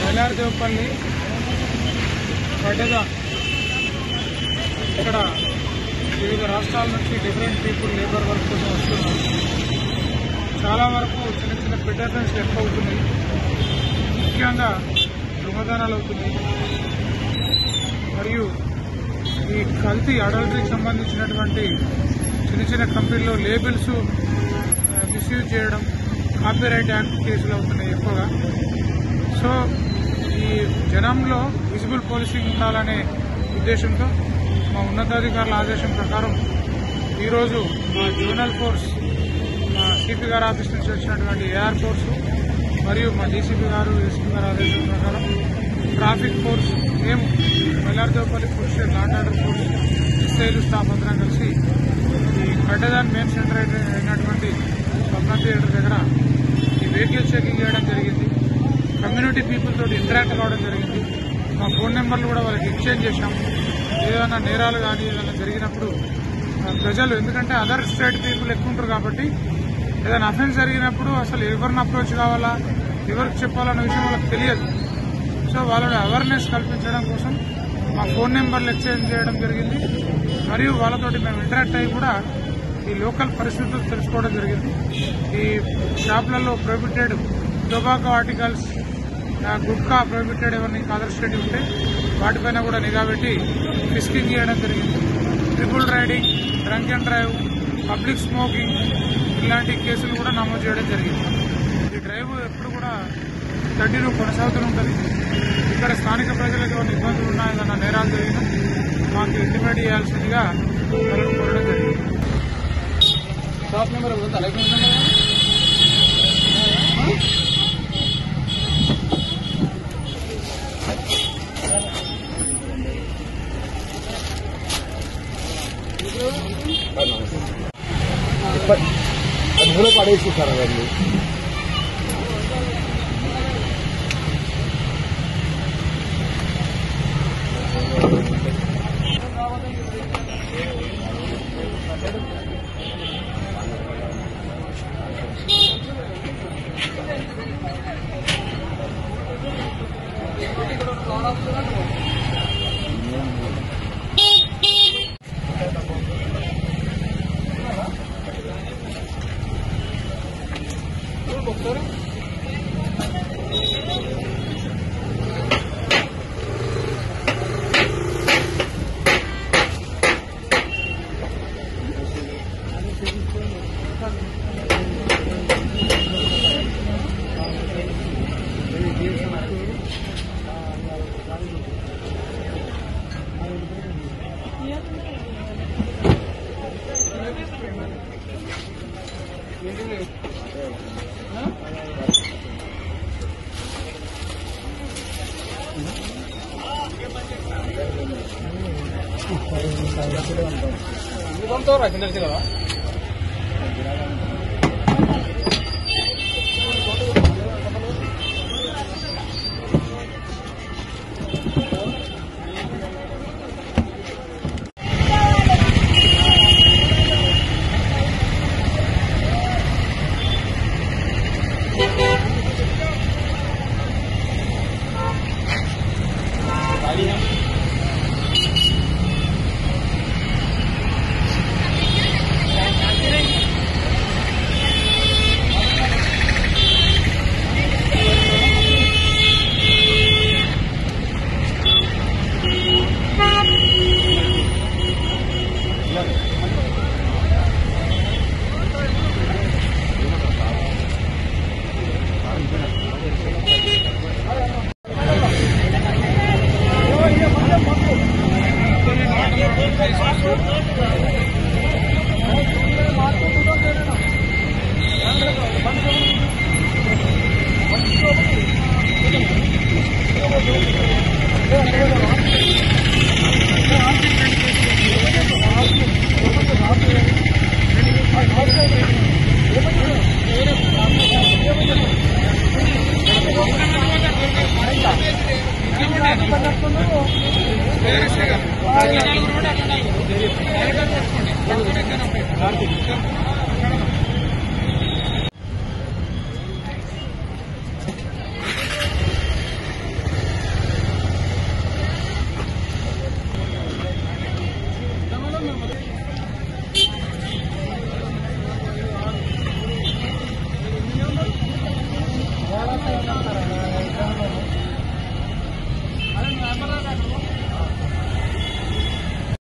మైలార్దేవపల్లి పడ్డదా ఇక్కడ వివిధ రాష్ట్రాల నుంచి డిఫరెంట్ పీపుల్ లేబర్ వర్క్ కోసం వస్తున్నారు. చాలా వరకు చిన్న చిన్న పెటర్న్స్ ఎక్కువ అవుతున్నాయి. ముఖ్యంగా దొంగతనాలు అవుతున్నాయి. మరియు ఈ కల్తీ అడల్టరీకి సంబంధించినటువంటి చిన్న చిన్న కంపెనీల్లో లేబుల్స్ మిస్యూజ్ చేయడం, కాపీరైట్ యాక్ట్ కేసులు అవుతున్నాయి ఎక్కువగా. సో ఈ జనంలో విజిబుల్ పోలీసింగ్ ఉండాలనే ఉద్దేశంతో మా ఉన్నతాధికారుల ఆదేశం ప్రకారం ఈరోజు మా జోనల్ ఫోర్స్, మా సిపి గారి ఆఫీస్ నుంచి వచ్చినటువంటి ఏఆర్ ఫోర్స్ మరియు మా డీసీపీ గారు, ఎస్పీ గారి ఆదేశం ప్రకారం ట్రాఫిక్ ఫోర్స్, మేము Mylardevpally police law and order force, ఎస్ఐలు స్టాఫ్ అందరం కలిసి ఈ గడ్డదాన్ మెయిన్ సెంటర్ అయినటువంటి స్వప్న థియేటర్ దగ్గర ఈ వెహికల్ చెకింగ్ చేయడం జరిగింది. కమ్యూనిటీ పీపుల్ తోటి ఇంటరాక్ట్ కావడం జరిగింది. మా ఫోన్ నెంబర్లు కూడా వాళ్ళకి ఎక్స్చేంజ్ చేశాం. ఏదైనా నేరాలు కానీ ఏదైనా జరిగినప్పుడు ప్రజలు, ఎందుకంటే అదర్ స్టేట్ పీపుల్ ఎక్కువ ఉంటారు కాబట్టి ఏదైనా అఫెన్స్ జరిగినప్పుడు అసలు ఎవరిని అప్రోచ్ కావాలా, ఎవరికి చెప్పాలన్న విషయం వాళ్ళకి తెలియదు. సో వాళ్ళని అవేర్నెస్ కల్పించడం కోసం మా ఫోన్ నెంబర్లు ఎక్స్చేంజ్ చేయడం జరిగింది. మరియు వాళ్ళతోటి మేము ఇంటరాక్ట్ అయ్యి కూడా ఈ లోకల్ పరిస్థితులు తెలుసుకోవడం జరిగింది. ఈ షాపులలో prohibited tobacco articles, gutka prohibited ఎవరిని అదర్ స్టేట్ ఉంటే వాటిపైన కూడా నిఘా పెట్టి ఫిస్కింగ్ చేయడం జరిగింది. Triple riding, drunk and drive, public smoking ఇలాంటి కేసులు కూడా నమోదు చేయడం జరిగింది. ఈ డ్రైవ్ ఎప్పుడు కూడా కంటిన్యూ కొనసాగుతూ ఉంటుంది. ఇక్కడ స్థానిక ప్రజలకు ఏమైనా ఇబ్బందులు ఉన్నా, ఏదైనా నేరాలు జరిగినా మాకు ఇంటిమేట్ చేయాల్సిందిగా వాళ్ళని కోరడం జరిగింది. షాప్ నెంబర్ అందులో పడేసి సార్ అవన్నీ కదా. Gracias.